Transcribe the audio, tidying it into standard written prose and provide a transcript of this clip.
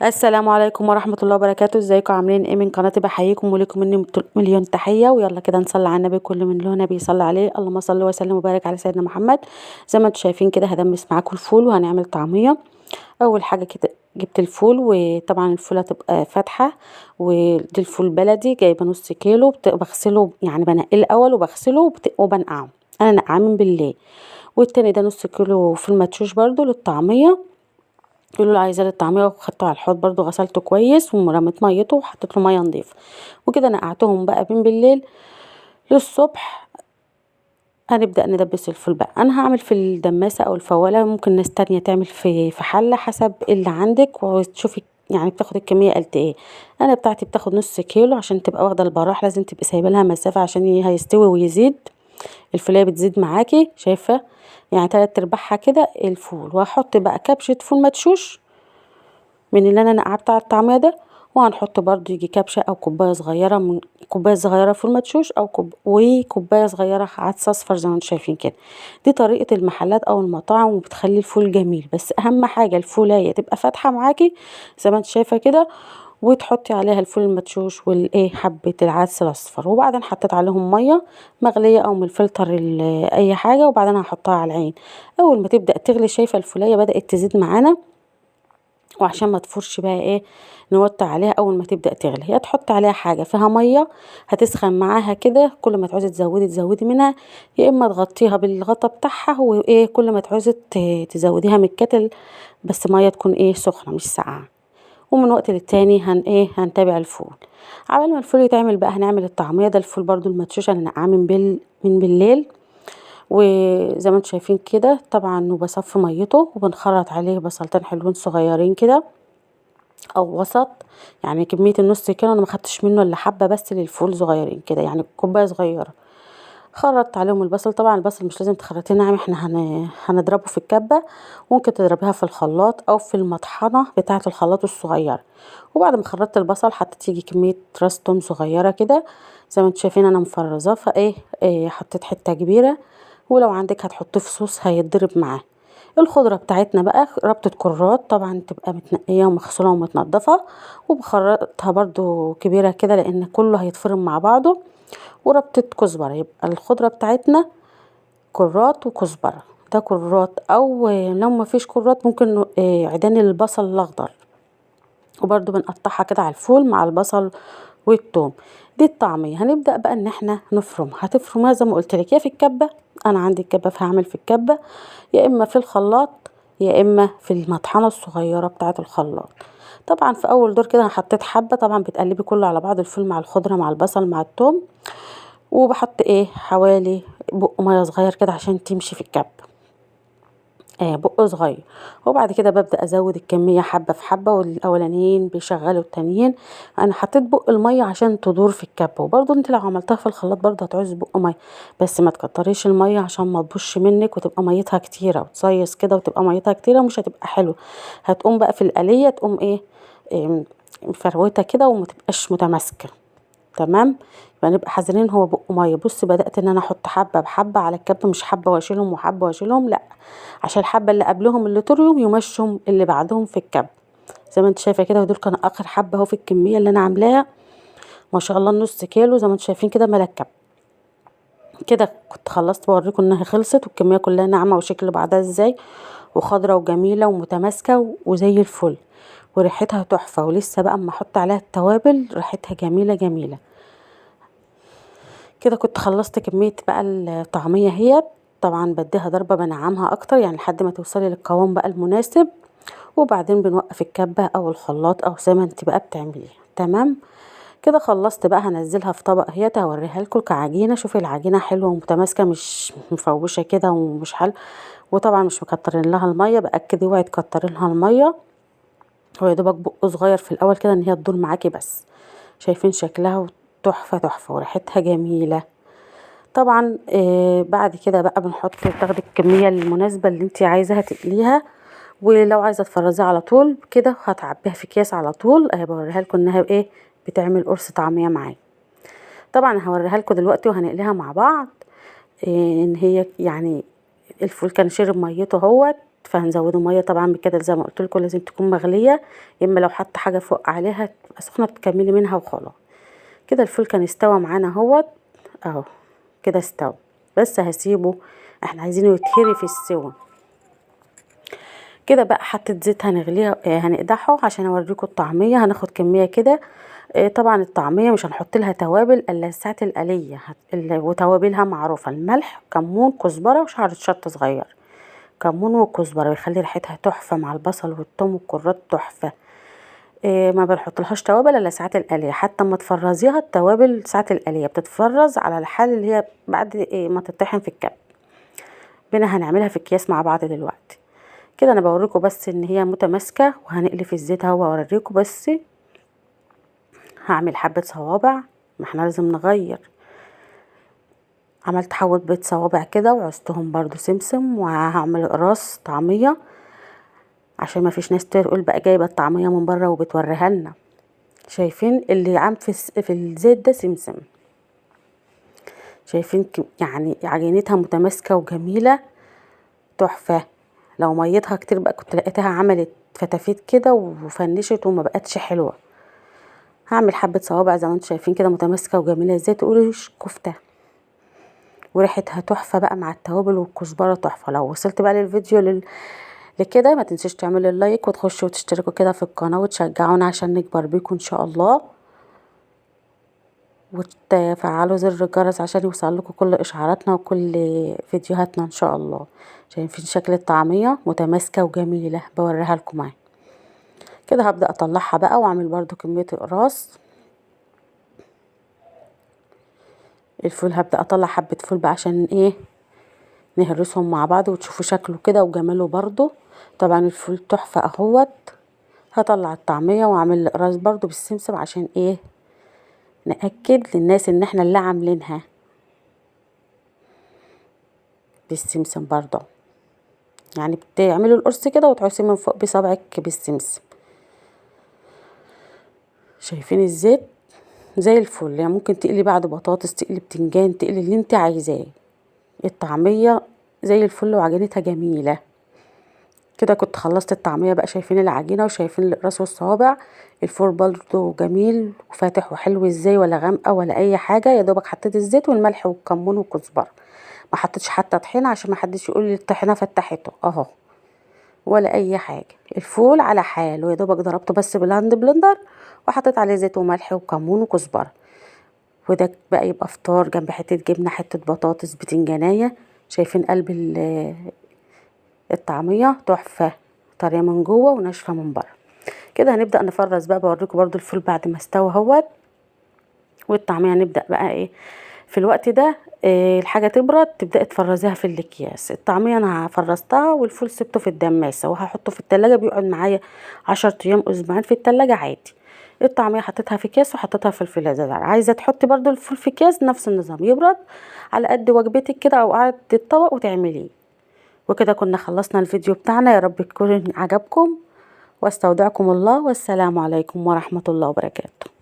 السلام عليكم ورحمة الله وبركاته. ازيكم عاملين ايه؟ من قناة بحييكم ولكم مني مليون تحية. ويلا كده نصلي على النبي، كل من له نبي يصلي عليه. اللهم صل وسلم وبارك على سيدنا محمد. زي ما انتم شايفين كده هدمس معاكم الفول وهنعمل طعمية. اول حاجة كده جبت الفول، وطبعا الفول هتبقى فاتحة، ودي الفول بلدي جايبه نص كيلو. بغسله يعني بنقيه الاول وبغسله وبنقعه. انا نقعاه من بالليل. والتاني ده نص كيلو فول مدشوش برضو للطعمية. قولوا له عايزاه للطعميه، وخدته على الحوض برضو غسلته كويس ورميت ميته وحطيت له ميه نضيفه. وكده نقعتهم بقى من بالليل للصبح. هنبدأ ندبس الفول بقى. انا هعمل في الدماسة او الفوالة، ممكن ناس تانية تعمل في حلة حسب اللي عندك وتشوفي يعني بتاخد الكمية قد ايه. انا بتاعتي بتاخد نص كيلو، عشان تبقى واخدة البراح لازم تبقي سايبه لها مسافة عشان هيستوي ويزيد. الفولية بتزيد معاكي شايفة، يعني 3/4 كده الفول. وهحط بقى كبشة فول مدشوش من اللي انا نقعت على الطعمية ده. وهنحط برضو يجي كبشة او كوباية صغيرة، من كوباية صغيرة فول مدشوش او وكوباية صغيرة عدس اصفر زي ما انتم شايفين كده. دي طريقة المحلات او المطاعم وبتخلي الفول جميل، بس اهم حاجة الفولاية تبقى فاتحة معاكي زي ما انت شايفة كده. وتحطي عليها الفول المدشوش والايه حبة العدس الاصفر، وبعدين حطيت عليهم مية مغلية او من الفلتر اي حاجة، وبعدين هحطها على العين. اول ما تبدأ تغلي شايفة الفولاية بدأت تزيد معانا. وعشان ما تفورش بقى ايه، نوطي عليها. اول ما تبدأ تغلي هي تحط عليها حاجة فيها مية هتسخن معاها كده. كل ما تعوزي تزودي منها، يا اما تغطيها بالغطا بتاعها، وايه كل ما تعوزي تزوديها من الكتل، بس مية تكون ايه سخنة مش ساقعة. ومن وقت للتاني هنتابع الفول. عبال ما الفول يتعمل بقى هنعمل الطعمية. ده الفول برضو المدشوش انا نقعاه من بالليل. وزي ما انتم شايفين كده طبعا، وبصفي ميته وبنخرط عليه بصلتين حلوين صغيرين كده او وسط. يعني كمية النص كيلو انا مخدتش منه الا حبة بس للفول صغيرين كده، يعني كوباية صغيرة. خرطت عليهم البصل. طبعا البصل مش لازم تخرطيه ناعم، احنا هنضربه في الكبة. ممكن تضربيها في الخلاط او في المطحنة بتاعة الخلاط الصغيرة. وبعد ما خرطت البصل حطيت يجي كمية راس توم صغيرة كده زي ما انتم شايفين انا مفرزاه. فايه حطيت حتة كبيرة، ولو عندك هتحطيه في صوص هيتضرب معاه. الخضرة بتاعتنا بقى ربطة كرات، طبعا تبقى متنقية ومغسولة ومتنضفة. وبخرطها برضو كبيرة كده لان كله هيتفرم مع بعضه. وربطة كزبرة، يبقى الخضرة بتاعتنا كرات وكزبرة. ده كرات، او لو ما فيش كرات ممكن عيدان البصل الاخضر. وبرضو بنقطعها كده على الفول مع البصل والثوم. دي الطعمية. هنبدأ بقى ان احنا نفرم. هتفرمها زي ما قلت لك، يا في الكبة، انا عندي الكبة فهعمل في الكبة، يا اما في الخلاط، يا اما في المطحنة الصغيرة بتاعة الخلاط. طبعا في اول دور كده انا حطيت حبة. طبعا بتقلبي كله على بعض، الفول مع الخضرة مع البصل مع الثوم. وبحط ايه حوالي بق ميه صغير كده عشان تمشي في الكب، بق صغير. وبعد كده ببدأ ازود الكمية حبة في حبة، والاولانيين بيشغلوا التانيين. انا حطيت بق المية عشان تدور في الكب. وبرضو انت لو عملتها في الخلاط برضو هتعوز بق مية، بس ما تكتريش المية عشان ما تبوش منك وتبقى ميتها كتيرة وتصيص كده وتبقى ميتها كتيرة مش هتبقى حلوة. هتقوم بقى في القلية تقوم ايه، مفروتة كده وما تبقاش متماسكة. تمام. يبقى نبقى حذرين هو بق ميه. بص بدأت ان انا احط حبه بحبه على الكب، مش حبه واشيلهم وحبه واشيلهم، لا، عشان الحبه اللي قبلهم اللي طريهم يمشوا اللي بعدهم في الكب. زي ما انت شايفه كده، ودول كانوا اخر حبه اهو في الكميه اللي انا عاملاها. ما شاء الله نص كيلو زي ما انتم شايفين كده ملا الكب. كده كنت خلصت بوريكم انها خلصت والكميه كلها ناعمه وشكل بعدها ازاي، وخضره وجميله ومتماسكه وزي الفل، وريحتها تحفه. ولسه بقى اما احط عليها التوابل ريحتها جميله جميله. كده كنت خلصت كمية بقى الطعمية هي. طبعا بديها ضربة بنعمها اكتر يعني لحد ما توصلي للقوام بقى المناسب. وبعدين بنوقف الكبة او الخلاط او زي ما انت بقى بتعمليها. تمام. كده خلصت بقى هنزلها في طبق. هي هوريها لكم كعجينة. شوفي العجينة حلوة ومتماسكة مش مفوشة كده ومش حلو. وطبعا مش مكترين لها المية، باكد اوعي تكتري لها المية. هو يا دوبك بق صغير في الاول كده ان هي تدور معاكي بس. شايفين شكلها تحفة تحفة وريحتها جميلة. طبعا بعد كده بقى بنحط تاخدي الكمية المناسبة اللي انت عايزاها تقليها. ولو عايزة تفرزيها على طول كده هتعبيها في اكياس على طول. بوريها لكم انها بايه بتعمل قرص طعمية معايا. طبعا هوريها لكم دلوقتي وهنقليها مع بعض. ان هي يعني الفول كان شرب ميته اهوت، فهنزوده ميه طبعا بكده زي ما قلت لكم، لازم تكون مغليه، يا اما لو حط حاجه فوق عليها تبقى سخنه تكملي منها وخلاص. كده الفول كان استوى معانا اهوت اهو، كده استوى، بس هسيبه، احنا عايزينه يتهري في السوا. كده بقى حطة زيت هنغليها هنقدحه عشان اوريكم الطعميه. هناخد كميه كده، طبعا الطعميه مش هنحط لها توابل الا ساعه القليه، وتوابلها معروفه: الملح، كمون، كزبره، وشعره شطه صغير. كمون وكزبره بيخلي ريحتها تحفه مع البصل والثوم والكرات تحفه. ما بنحطلهاش توابل الا ساعات القليه، حتى اما تفرزيها التوابل ساعات القليه بتتفرز على الحال اللي هي بعد ما تطحن في الكب. بنا هنعملها في اكياس مع بعض دلوقتي. كده انا بوريكم بس ان هي متماسكه، وهنقلي في الزيت اهو واوريكم. بس هعمل حبه صوابع، ما احنا لازم نغير. عملت حوة بيض صوابع كده وعوزتهم برضو سمسم، وهعمل قراص طعميه عشان ما فيش ناس تقول بقى جايبه الطعميه من بره وبتوريها لنا. شايفين اللي عم في الزيت ده سمسم. شايفين يعني عجينتها متماسكه وجميله تحفه. لو ميتها كتير بقى كنت لقيتها عملت فتافيت كده وفنشت وما بقتش حلوه. هعمل حبه صوابع زي ما انتم شايفين كده متماسكه وجميله ازاي، تقولوش كفته، وريحتها تحفه بقى مع التوابل والكزبره تحفه. لو وصلت بقى للفيديو لكده ما تنسوش تعملوا اللايك وتخشوا وتشتركوا كده في القناه وتشجعونا عشان نكبر بيكم ان شاء الله، وتفعلوا زر الجرس عشان يوصل لكم كل اشعاراتنا وكل فيديوهاتنا ان شاء الله. شايفين شكل الطعميه متماسكه وجميله، بوريها لكم معايا. كده هبدا اطلعها بقى واعمل برضو كميه اقراص الفول. هبدا اطلع حبه فول بقى عشان نهرسهم مع بعض وتشوفوا شكله كده وجماله برضو. طبعا الفول تحفه اهوت. هطلع الطعميه واعمل الاقراص برضو بالسمسم عشان نأكد للناس ان احنا اللي عاملينها بالسمسم برضو. يعني بتعملوا القرص كده وتعوسيه من فوق بصبعك بالسمسم. شايفين الزيت زي الفل، يعني ممكن تقلي بعد بطاطس، تقلي بتنجان، تقلي اللي انت عايزاه. الطعميه زي الفل وعجينتها جميله. كده كنت خلصت الطعميه بقى. شايفين العجينه وشايفين الاقراص والصوابع. الفول برضو جميل وفاتح وحلو ازاي، ولا غامقه ولا اي حاجه. يا دوبك حطيت الزيت والملح والكمون والكزبره، ما حطيتش حتى طحينه عشان ما حدش يقول لي الطحينه فتحته اهو، ولا اي حاجه. الفول على حاله، يا دوبك ضربته بس بالهاند بلندر وحطيت عليه زيت وملح وكمون وكزبره. وده بقى يبقى فطار جنب حته جبنه، حته بطاطس، بتنجانيه. شايفين قلب الطعميه تحفه، طريه من جوه وناشفه من بره. كده هنبدا نفرز بقى. بوريكم برضو الفول بعد ما استوى اهوت، والطعميه هنبدا بقى في الوقت ده الحاجه تبرد تبداي تفرزيها في الاكياس. الطعميه انا فرزتها والفول سبته في الدماسه وهحطه في التلاجة، بيقعد معايا 10 ايام اسبوعين في التلاجة عادي. الطعميه حطيتها في كيس وحطيتها في الفريزر. عايزه تحطي برضو الفول في كيس نفس النظام، يبرد على قد وجبتك كده او قد الطبق وتعمليه. وكده كنا خلصنا الفيديو بتاعنا. يا رب يكون عجبكم، واستودعكم الله، والسلام عليكم ورحمه الله وبركاته.